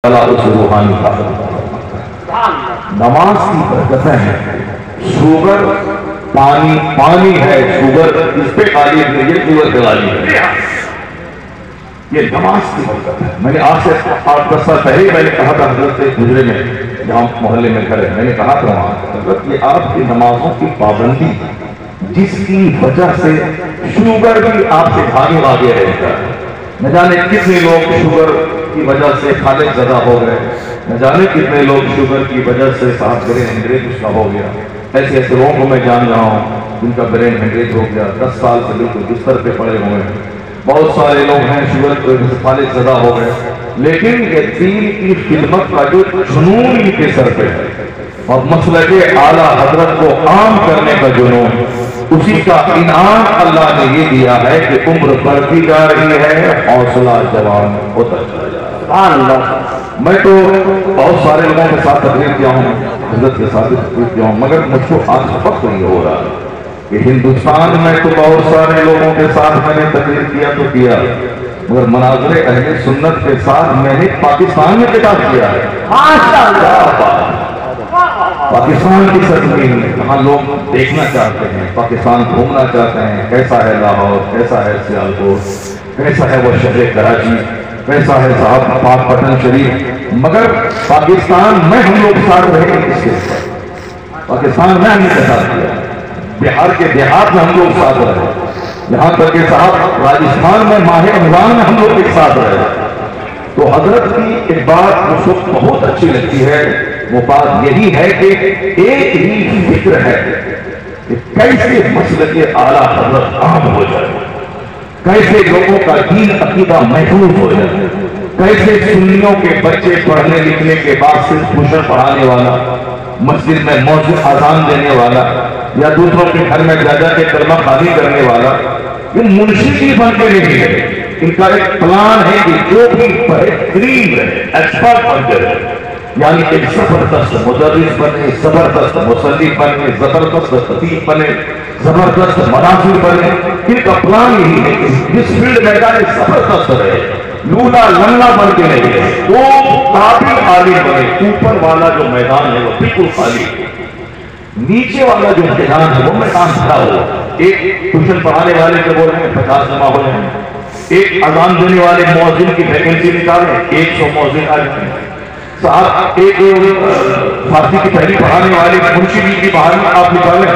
اس روحانی نماز کی برکتیں ہیں. شوگر پانی ہے، شوگر اس پہ غالب ہے، یہ شوگر پہ غالب ہے. یہ نماز کی برکت ہے. میں نے آپ سے 8-10 سال پہلے میں نے کہا تھا حضرت گجرے میں جہاں محلے میں گھر ہے، میں نے کہا تھا وہاں حضرت یہ آپ کی نمازوں کی پابندی جس کی وجہ سے شوگر بھی آپ سے بھاگے بھاگے رہتا ہے. نہ جانے کتنے لوگ شوگر کی وجہ سے خالق زدہ ہو گئے، نہ جانے کتنے لوگ شوگر کی وجہ سے صاحب برین ہیمریج اس کا ہو گیا. ایسے ایسے لوگوں کو میں جان رہا ہوں جن کا برین ہیمریج ہو گیا، 10 سال سے بالکل بستر پہ پڑے ہوئے ہیں. بہت سارے لوگ ہیں شوگر کی خالق زدہ ہو گئے. لیکن یہ دین کی خدمت کا جو جنون ان کے سر پہ ہے اور مسلک اعلیٰ حضرت کو عام کرنے کا جنون، اسی کا انعام اللہ نے یہ دیا ہے کہ عمر بڑھتی جا رہی ہے، حوصلہ جوان ہوتا چلا جا رہا ہے. سبحان اللہ. میں تو بہت سارے لوگوں کے ساتھ تقریر کیا ہوں، حضرت کے ساتھ تقریر کیا ہوں، مگر مجھ کو آج فخر نہیں ہو رہا کہ ہندوستان میں تو بہت سارے لوگوں کے ساتھ میں نے تقریر کیا تو کیا، مگر مناظر اہل سنت کے ساتھ میں نے پاکستان میں خطاب کیا ہے. پاکستان کی سرزمین جہاں لوگ دیکھنا چاہتے ہیں، پاکستان گھومنا چاہتے ہیں، کیسا ہے لاہور، کیسا ہے سیالکوٹ، کیسا ہے وہ شہر کراچی، کیسا ہے صاحب پاک پٹن شریف. مگر پاکستان میں ہم لوگ ساتھ رہے کس کے ساتھ؟ پاکستان میں ہم نے ساتھ کیا، بہار کے دیہات میں ہم لوگ ساتھ رہے، یہاں تک کہ صاحب راجستھان میں ماہ رمضان میں ہم لوگ ایک ساتھ رہے. تو حضرت کی ایک بات مجھ کو بہت اچھی لگتی ہے، وہ بات یہی ہے کہ ایک ہی فکر ہے کہ کیسے مسلک اعلیٰ حضرت عام ہو جائے، کیسے لوگوں کا دین عقیدہ محفوظ ہو جائے، کیسے سنیوں کے بچے پڑھنے لکھنے کے بعد صرف ٹیوشن پڑھانے والا، مسجد میں مؤذن اذان دینے والا یا دوسروں کے گھر میں جا جا کے کلمہ خوانی کرنے والا یہ منشی کی بن کے نہیں ہے. ان کا ایک پلان ہے کہ جو بھی بہترین رہے، ایکسپرٹ بن جائے، یعنی ایک زبردست مدرس بنے، زبردست مصلی بنے، زبردست خطیب بنے، زبردست مناظر بنے. ان کا پلان یہی ہے کہ جس فیلڈ میں جائے زبردست رہے، لولا لنگا بن کے نہیں رہے، وہ قابل عالم بنے. اوپر والا جو میدان ہے وہ بالکل خالی، نیچے والا جو میدان ہے وہ میدان بھرا ہو. ایک ٹیوشن پڑھانے والے کے بول رہے ہیں 50 جمع ہو جائیں، ایک اذان دینے والے مؤذن کی ویکینسی نکالیں 100 مؤذن آ جائیں. صاحب ایک فارسی کی تحریر پڑھانے والے منشی کی بحالی آپ نکالیں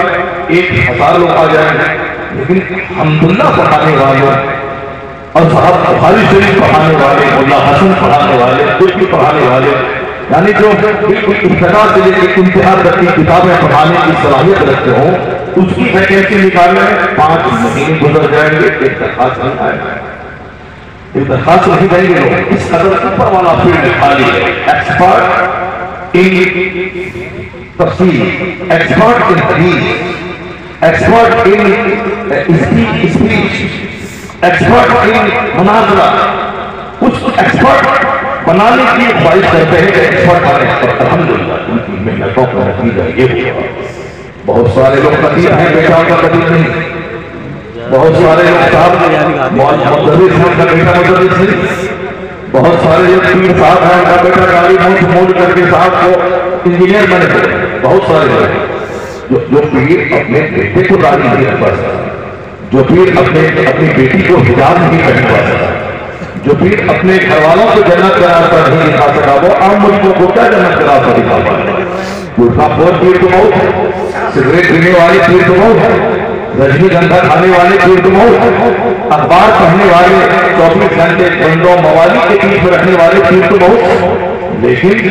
1000 لوگ آ جائیں گے. لیکن حمداللہ پڑھانے والے اور صاحب بخاری شریف پڑھانے والے، مولا حسن پڑھانے والے، ترکی پڑھانے والے، یعنی جو بالکل ابتدا سے لے کے انتہا تک کی کتابیں پڑھانے کی صلاحیت رکھتے ہوں، اس کی ویکینسی نکالنے 5 مہینے گزر جائیں گے، ایک درخواست نہیں آئے گا، ایک درخواست نہیں دیں گے لوگ. اس قدر اوپر والا فیلڈ خالی ہے. ایکسپرٹ ان تفسیر، ایکسپرٹ ان حدیث، expert in speech, expert in مناظرہ. اس ایکسپرٹ بنانے کی خواہش کرتے ہیں کہ ایکسپرٹ بنے، اور الحمدللہ ان کی محنتوں کا نتیجہ یہ ہوا. بہت سارے لوگ قدیر ہیں، بیٹا ان کا قدیر نہیں. بہت سارے لوگ صاحب مدرس ہیں، ان کا بیٹا مدرس نہیں. بہت سارے لوگ پیر صاحب ہیں، ان کا بیٹا گاڑی موڑ کر کے صاحب کو انجینئر بنے ہوئے. بہت سارے لوگ جو پیر اپنے بیٹے کو داڑھی نہیں رکھوا سکتا، جو پیر اپنی بیٹی کو حجاب نہیں پہنوا سکتا، جو پیر اپنے گھر والوں کو جنت کا راستہ نہیں دکھا سکا، وہ عام ملکوں کو کیا جنت کا راستہ دکھا پائے؟ گٹکا خور پیر تو بہت ہے، سگریٹ پینے والے پیر تو بہت ہے، رجنی گندھا کھانے والے پیر تو بہت ہے، اخبار پڑھنے والے 24 گھنٹے بندوں موالی کے پیچھے رکھنے والے پیر تو بہت ہے. لیکن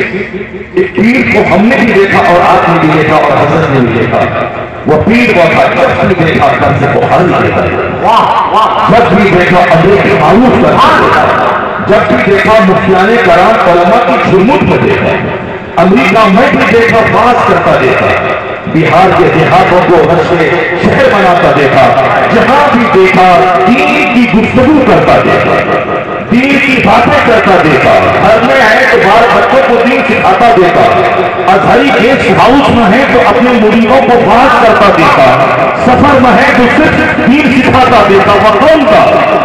ایک پیر کو ہم نے بھی دیکھا اور آپ نے بھی دیکھا اور حضرت نے بھی دیکھا. وہ پیر وہ تھا جب بھی دیکھا کر سے بخاری دیکھا، جب بھی دیکھا امر معروف کرتا دیکھا، جب بھی دیکھا مفتیان کرام علماء کی خدمت میں دیکھا. امریکہ میں بھی دیکھا باز کرتا دیکھا، بہار کے دیہاتوں کو رشتے شہر بناتا دیکھا. جہاں بھی دیکھا دین کی گفتگو کرتا دیکھا، دین کی باتیں کرتا دیکھا. گھر میں ہے تو بار بچوں کو دین سکھاتا دیکھا، ازہری گیسٹ ہاؤس میں ہے تو اپنے مریدوں کو باز کرتا دیکھا، سفر میں ہے تو صرف دین سکھاتا دیکھا. وہ کون تھا؟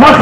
10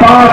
5